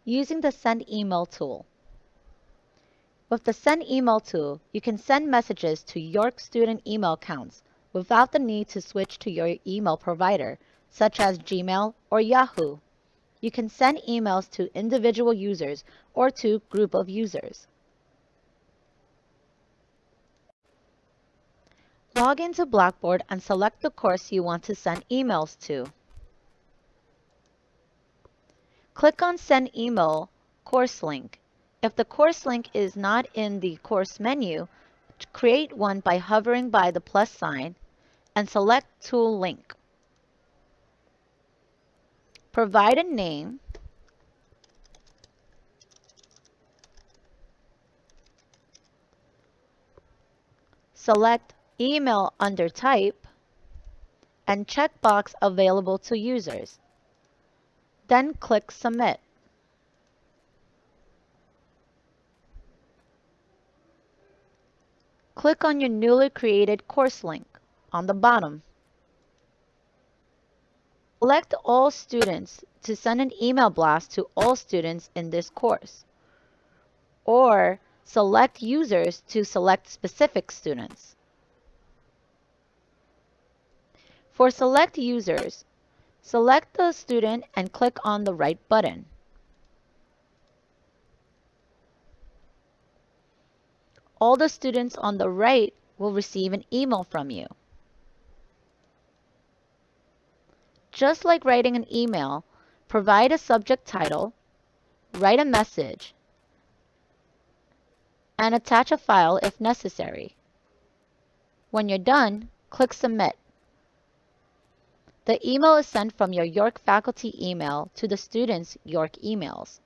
Using the Send Email tool. With the Send Email tool, you can send messages to York student email accounts without the need to switch to your email provider, such as Gmail or Yahoo. You can send emails to individual users or to group of users. Log into Blackboard and select the course you want to send emails to. Click on Send Email Course Link. If the course link is not in the course menu, create one by hovering by the plus sign and select Tool Link. Provide a name, select Email under Type, and check box Available to Users. Then click Submit. Click on your newly created course link on the bottom. Select All Students to send an email blast to all students in this course, or select Users to select specific students. For Select Users, select the student and click on the right button. All the students on the right will receive an email from you. Just like writing an email, provide a subject title, write a message, and attach a file if necessary. When you're done, click Submit. The email is sent from your York faculty email to the students' York emails.